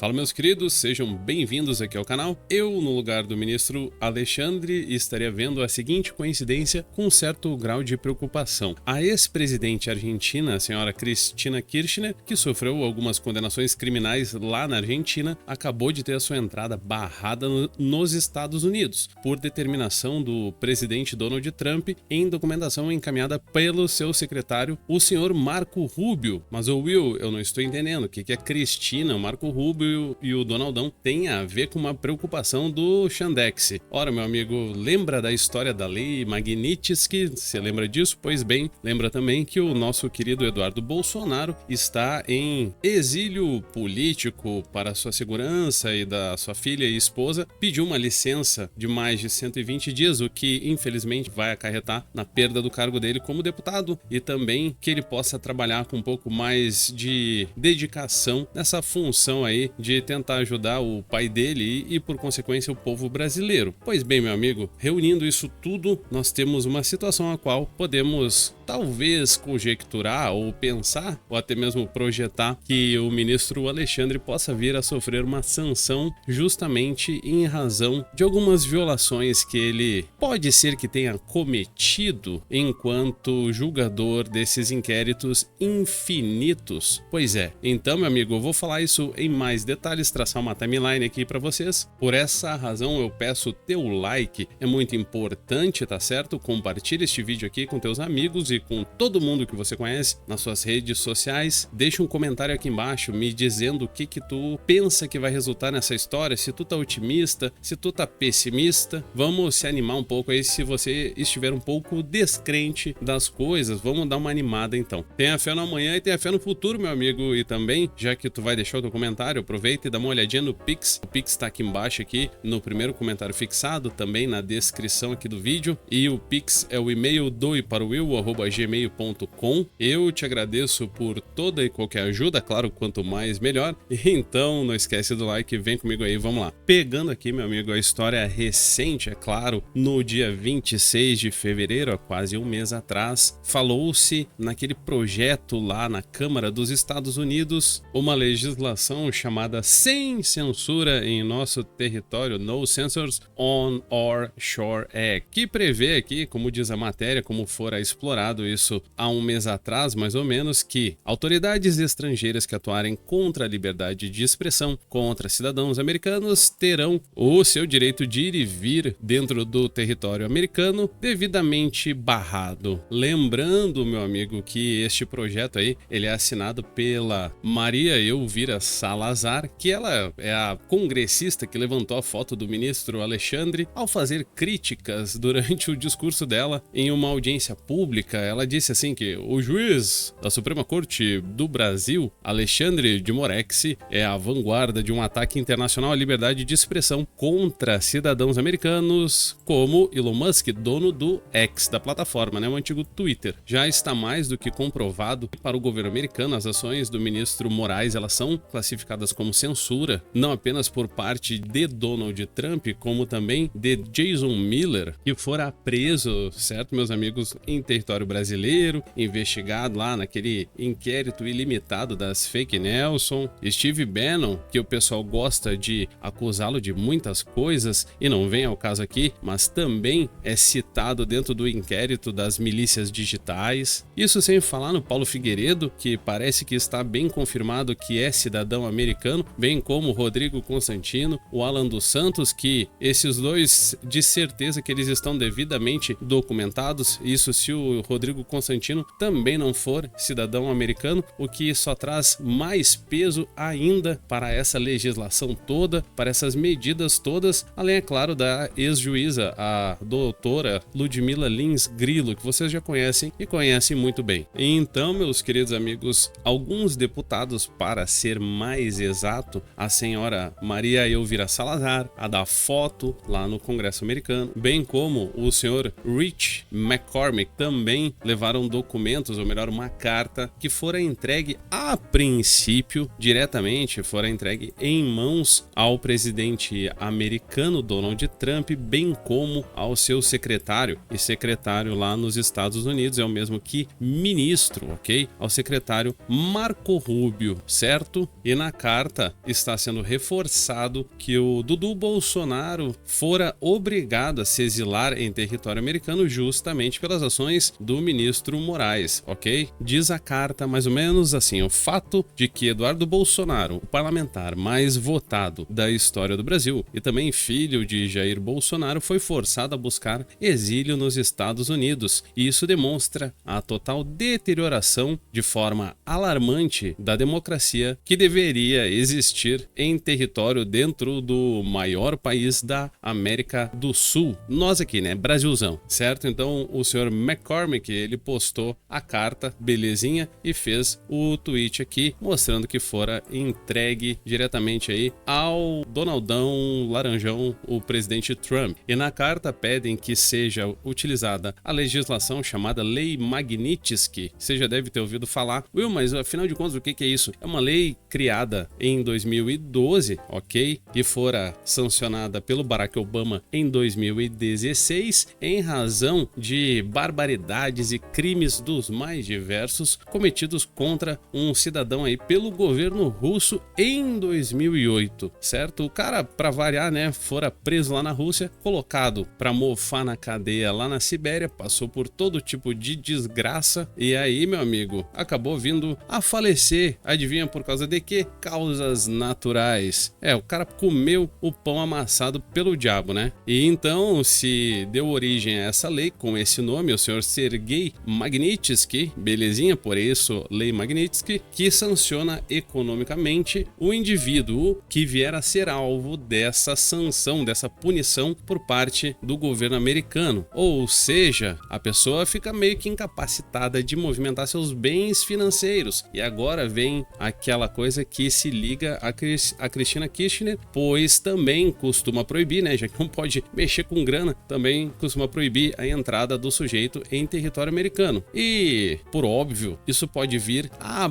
Fala, meus queridos, sejam bem-vindos aqui ao canal. Eu, no lugar do ministro Alexandre, estaria vendo a seguinte coincidência com um certo grau de preocupação. A ex-presidente argentina, a senhora Cristina Kirchner, que sofreu algumas condenações criminais lá na Argentina, acabou de ter a sua entrada barrada nos Estados Unidos, por determinação do presidente Donald Trump, em documentação encaminhada pelo seu secretário, o senhor Marco Rubio. Mas, Will, eu não estou entendendo o que a Cristina, o Marco Rubio e o Donaldão tem a ver com uma preocupação do Yandex. Ora, meu amigo, lembra da história da lei Magnitsky? Você lembra disso? Pois bem, lembra também que o nosso querido Eduardo Bolsonaro está em exílio político para sua segurança e da sua filha e esposa, pediu uma licença de mais de 120 dias, o que infelizmente vai acarretar na perda do cargo dele como deputado e também que ele possa trabalhar com um pouco mais de dedicação nessa função aí de tentar ajudar o pai dele e, por consequência, o povo brasileiro. Pois bem, meu amigo, reunindo isso tudo, nós temos uma situação a qual podemos talvez conjecturar ou pensar, ou até mesmo projetar, que o ministro Alexandre possa vir a sofrer uma sanção justamente em razão de algumas violações que ele pode ser que tenha cometido enquanto julgador desses inquéritos infinitos. Pois é, então, meu amigo, eu vou falar isso em mais detalhes, traçar uma timeline aqui para vocês. Por essa razão eu peço teu like, é muito importante, tá certo? Compartilha este vídeo aqui com teus amigos e com todo mundo que você conhece nas suas redes sociais. Deixa um comentário aqui embaixo me dizendo o que tu pensa que vai resultar nessa história, se tu tá otimista, se tu tá pessimista. Vamos se animar um pouco aí, se você estiver um pouco descrente das coisas, vamos dar uma animada então. Tenha fé no amanhã e tenha fé no futuro, meu amigo, e também, já que tu vai deixar o teu comentário, aproveita e dá uma olhadinha no Pix. O Pix tá aqui embaixo aqui no primeiro comentário fixado, também na descrição aqui do vídeo, e o Pix é o e-mail doiparowill@gmail.com. Eu te agradeço por toda e qualquer ajuda, claro, quanto mais melhor. Então não esquece do like, vem comigo aí, vamos lá. Pegando aqui, meu amigo, a história recente, é claro, no dia 26 de fevereiro, há quase um mês atrás, falou-se naquele projeto lá na Câmara dos Estados Unidos, uma legislação chamada Sem Censura em Nosso Território, No Censors on Our Shore Act, que prevê aqui, como diz a matéria, como fora explorado isso há um mês atrás, mais ou menos, que autoridades estrangeiras que atuarem contra a liberdade de expressão contra cidadãos americanos terão o seu direito de ir e vir dentro do território americano devidamente barrado. Lembrando, meu amigo, que este projeto aí, ele é assinado pela Maria Elvira Salazar, que ela é a congressista que levantou a foto do ministro Alexandre ao fazer críticas durante o discurso dela em uma audiência pública. Ela disse assim que o juiz da Suprema Corte do Brasil, Alexandre de Moraes, é a vanguarda de um ataque internacional à liberdade de expressão contra cidadãos americanos, como Elon Musk, dono do X, da plataforma, né, o antigo Twitter. Já está mais do que comprovado que para o governo americano as ações do ministro Moraes, elas são classificadas como censura, não apenas por parte de Donald Trump, como também de Jason Miller, que fora preso, certo, meus amigos, em território brasileiro, investigado lá naquele inquérito ilimitado das fake Nelson. Steve Bannon, que o pessoal gosta de acusá-lo de muitas coisas e não vem ao caso aqui, mas também é citado dentro do inquérito das milícias digitais. Isso sem falar no Paulo Figueiredo, que parece que está bem confirmado que é cidadão americano, bem como o Rodrigo Constantino, o Alan dos Santos, que esses dois, de certeza que eles estão devidamente documentados, isso se o Rodrigo Constantino também não for cidadão americano, o que só traz mais peso ainda para essa legislação toda, para essas medidas todas, além, é claro, da ex-juíza, a doutora Ludmila Lins Grillo, que vocês já conhecem e conhecem muito bem. Então, meus queridos amigos, alguns deputados, para ser mais exato, a senhora Maria Elvira Salazar, a da foto lá no Congresso americano, bem como o senhor Rich McCormick, também também levaram documentos, ou melhor, uma carta que fora entregue a princípio diretamente, fora entregue em mãos ao presidente americano Donald Trump, bem como ao seu secretário, e secretário lá nos Estados Unidos é o mesmo que ministro, ok? Ao secretário Marco Rubio, certo? E na carta está sendo reforçado que o Dudu Bolsonaro fora obrigado a se exilar em território americano justamente pelas ações do ministro Moraes, ok? Diz a carta mais ou menos assim: o fato de que Eduardo Bolsonaro, o parlamentar mais votado da história do Brasil e também filho de Jair Bolsonaro, foi forçado a buscar exílio nos Estados Unidos, e isso demonstra a total deterioração de forma alarmante da democracia que deveria existir em território dentro do maior país da América do Sul. Nós aqui, né? Brasilzão, certo? Então o senhor McCormick, ele postou a carta, belezinha, e fez o tweet aqui mostrando que fora entregue diretamente aí ao Donaldão Laranjão, o presidente Trump. E na carta pedem que seja utilizada a legislação chamada Lei Magnitsky. Você já deve ter ouvido falar. Will, mas afinal de contas, o que é isso? É uma lei criada em 2012, ok? E fora sancionada pelo Barack Obama em 2016, em razão de barbaridades e crimes dos mais diversos cometidos contra um cidadão aí pelo governo russo em 2008, certo? O cara, para variar, né, fora preso lá na Rússia, colocado para mofar na cadeia lá na Sibéria, passou por todo tipo de desgraça e aí, meu amigo, acabou vindo a falecer. Adivinha por causa de quê? Causas naturais. O cara comeu o pão amassado pelo diabo, né? E então se deu origem a essa lei com esse nome, o senhor Sergei Magnitsky, belezinha, por isso Lei Magnitsky, que sanciona economicamente o indivíduo que vier a ser alvo dessa sanção, dessa punição por parte do governo americano. Ou seja, a pessoa fica meio que incapacitada de movimentar seus bens financeiros. E agora vem aquela coisa que se liga a Cristina Kirchner, pois também costuma proibir, né, já que não pode mexer com grana, também costuma proibir a entrada do sujeito em território americano. E, por óbvio, isso pode vir a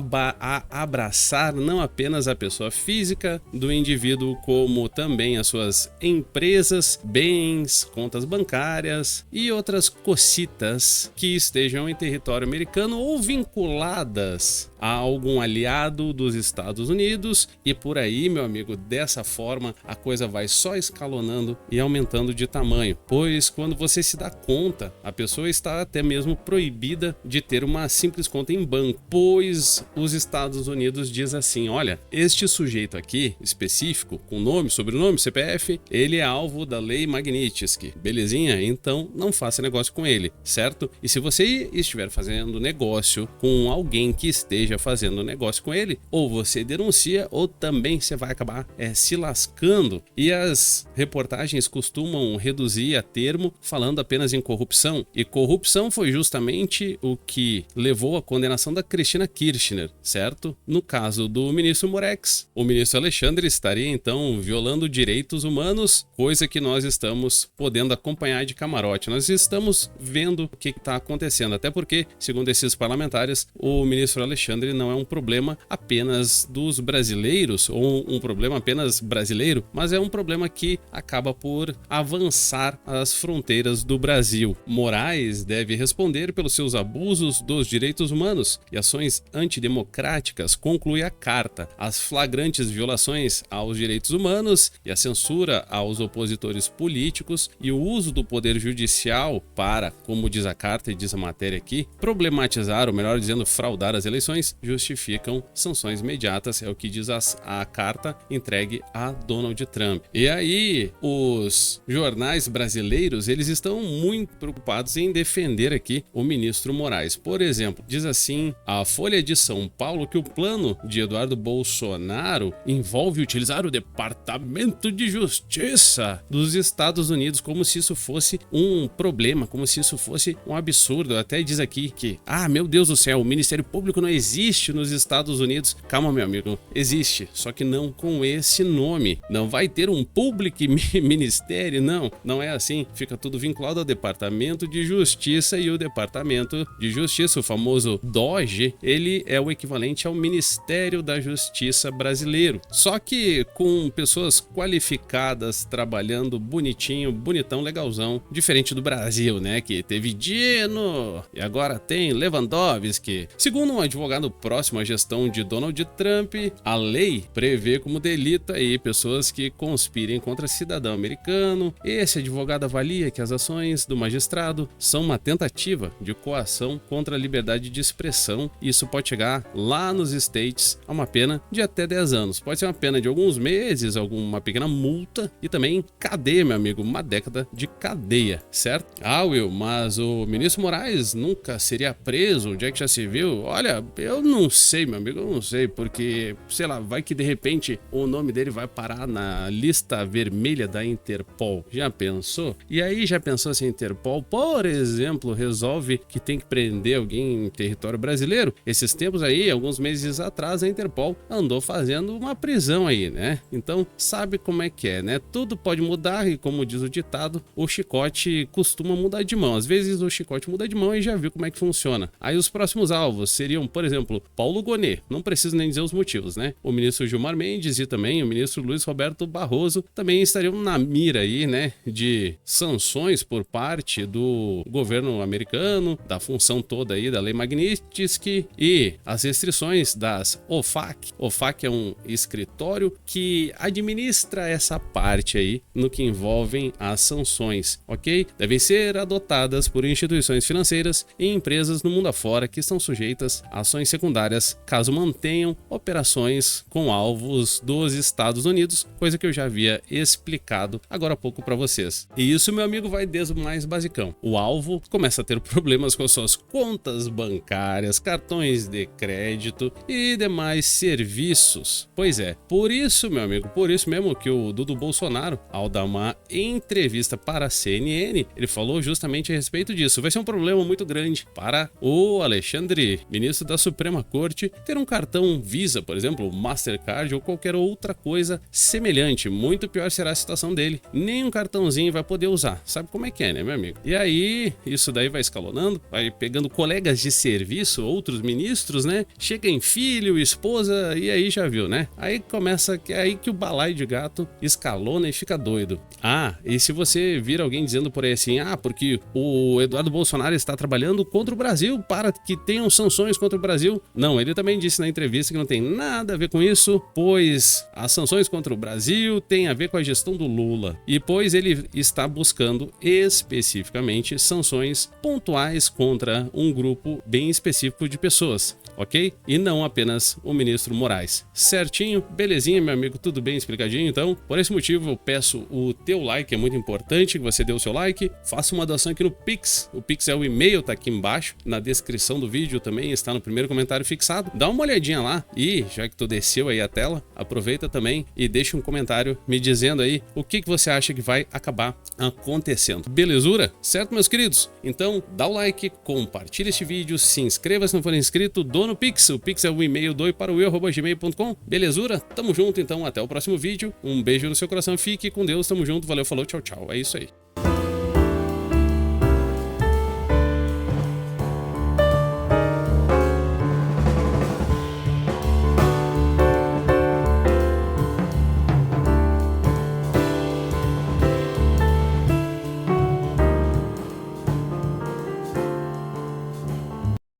abraçar não apenas a pessoa física do indivíduo, como também as suas empresas, bens, contas bancárias e outras cocitas que estejam em território americano ou vinculadas a algum aliado dos Estados Unidos, e por aí, meu amigo, dessa forma a coisa vai só escalonando e aumentando de tamanho, pois quando você se dá conta, a pessoa está até mesmo proibida de ter uma simples conta em banco, pois os Estados Unidos diz assim: olha, este sujeito aqui específico, com nome, sobrenome, CPF, ele é alvo da Lei Magnitsky, belezinha? Então não faça negócio com ele, certo? E se você estiver fazendo negócio com alguém que esteja fazendo negócio com ele, ou você denuncia, ou também você vai acabar se lascando. E as reportagens costumam reduzir a termo falando apenas em corrupção, e corrupção foi justamente o que levou à condenação da Cristina Kirchner, certo? No caso do ministro Morex, o ministro Alexandre estaria então violando direitos humanos, coisa que nós estamos podendo acompanhar de camarote. Nós estamos vendo o que está acontecendo, até porque, segundo esses parlamentares, o ministro Alexandre não é um problema apenas dos brasileiros, ou um problema apenas brasileiro, mas é um problema que acaba por avançar as fronteiras do Brasil. Moraes deve responder pelos seus abusos dos direitos humanos e ações antidemocráticas, conclui a carta. As flagrantes violações aos direitos humanos e a censura aos opositores políticos e o uso do poder judicial para, como diz a carta e diz a matéria aqui, problematizar, ou melhor dizendo, fraudar as eleições, justificam sanções imediatas, é o que diz a carta entregue a Donald Trump. E aí, os jornais brasileiros, eles estão muito preocupados em defender aqui o ministro Moraes. Por exemplo, diz assim a Folha de São Paulo que o plano de Eduardo Bolsonaro envolve utilizar o Departamento de Justiça dos Estados Unidos, como se isso fosse um problema, como se isso fosse um absurdo. Até diz aqui que, meu Deus do céu, o Ministério Público não existe existe nos Estados Unidos. Calma, meu amigo, existe, só que não com esse nome. Não vai ter um Public Ministério, não é assim. Fica tudo vinculado ao Departamento de Justiça, e o Departamento de Justiça, o famoso DOJ, ele é o equivalente ao Ministério da Justiça brasileiro. Só que com pessoas qualificadas trabalhando bonitinho, bonitão, legalzão, diferente do Brasil, né, que teve Dino e agora tem Lewandowski. Segundo um advogado próximo à gestão de Donald Trump, a lei prevê como delito aí pessoas que conspirem contra cidadão americano. Esse advogado avalia que as ações do magistrado são uma tentativa de coação contra a liberdade de expressão. Isso pode chegar lá nos States a uma pena de até 10 anos. Pode ser uma pena de alguns meses, alguma pequena multa e também cadeia, meu amigo, uma década de cadeia, certo? Ah, Will, mas o ministro Moraes nunca seria preso? Onde é que já se viu? Olha, eu não sei, meu amigo, eu não sei, porque, sei lá, vai que de repente o nome dele vai parar na lista vermelha da Interpol. Já pensou? E aí já pensou se a Interpol, por exemplo, resolve que tem que prender alguém em território brasileiro? Esses tempos aí, alguns meses atrás, a Interpol andou fazendo uma prisão aí, né? Então, sabe como é que é, né? Tudo pode mudar e, como diz o ditado, o chicote costuma mudar de mão. Às vezes o chicote muda de mão e já viu como é que funciona. Aí os próximos alvos seriam, por exemplo, Paulo Gonet, não preciso nem dizer os motivos, né? O ministro Gilmar Mendes e também o ministro Luiz Roberto Barroso também estariam na mira aí, né, de sanções por parte do governo americano, da função toda aí da Lei Magnitsky e as restrições das OFAC. OFAC é um escritório que administra essa parte aí no que envolvem as sanções, ok? Devem ser adotadas por instituições financeiras e empresas no mundo afora que estão sujeitas a ações secundárias caso mantenham operações com alvos dos Estados Unidos, coisa que eu já havia explicado agora há pouco para vocês. E isso, meu amigo, vai desde o mais basicão. O alvo começa a ter problemas com suas contas bancárias, cartões de crédito e demais serviços. Pois é, por isso, meu amigo, por isso mesmo que o Dudu Bolsonaro, ao dar uma entrevista para a CNN, ele falou justamente a respeito disso. Vai ser um problema muito grande para o Alexandre, ministro da Suprema Corte, ter um cartão Visa, por exemplo, Mastercard ou qualquer outra coisa semelhante. Muito pior será a situação dele. Nem um cartãozinho vai poder usar. Sabe como é que é, né, meu amigo? E aí, isso daí vai escalonando, vai pegando colegas de serviço, outros ministros, né? Chega em filho, esposa, e aí já viu, né? Aí começa, é aí que o balaio de gato escalona e fica doido. Ah, e se você vir alguém dizendo por aí assim, porque o Eduardo Bolsonaro está trabalhando contra o Brasil para que tenham sanções contra o Brasil. Não, ele também disse na entrevista que não tem nada a ver com isso, pois as sanções contra o Brasil têm a ver com a gestão do Lula. E pois ele está buscando especificamente sanções pontuais contra um grupo bem específico de pessoas, ok? E não apenas o ministro Moraes. Certinho? Belezinha, meu amigo? Tudo bem explicadinho? Então, por esse motivo, eu peço o teu like, é muito importante que você dê o seu like. Faça uma doação aqui no Pix. O Pix é o e-mail, tá aqui embaixo. Na descrição do vídeo também está no primeiro comentário fixado. Dá uma olhadinha lá e, já que tu desceu aí a tela, aproveita também e deixa um comentário me dizendo aí o que você acha que vai acabar acontecendo. Belezura? Certo, meus queridos? Então, dá o like, compartilha este vídeo, se inscreva se não for inscrito, doa no Pix. O Pix é o e-mail doiparouil@gmail.com. Belezura? Tamo junto, então, até o próximo vídeo. Um beijo no seu coração, fique com Deus, tamo junto, valeu, falou, tchau, tchau. É isso aí.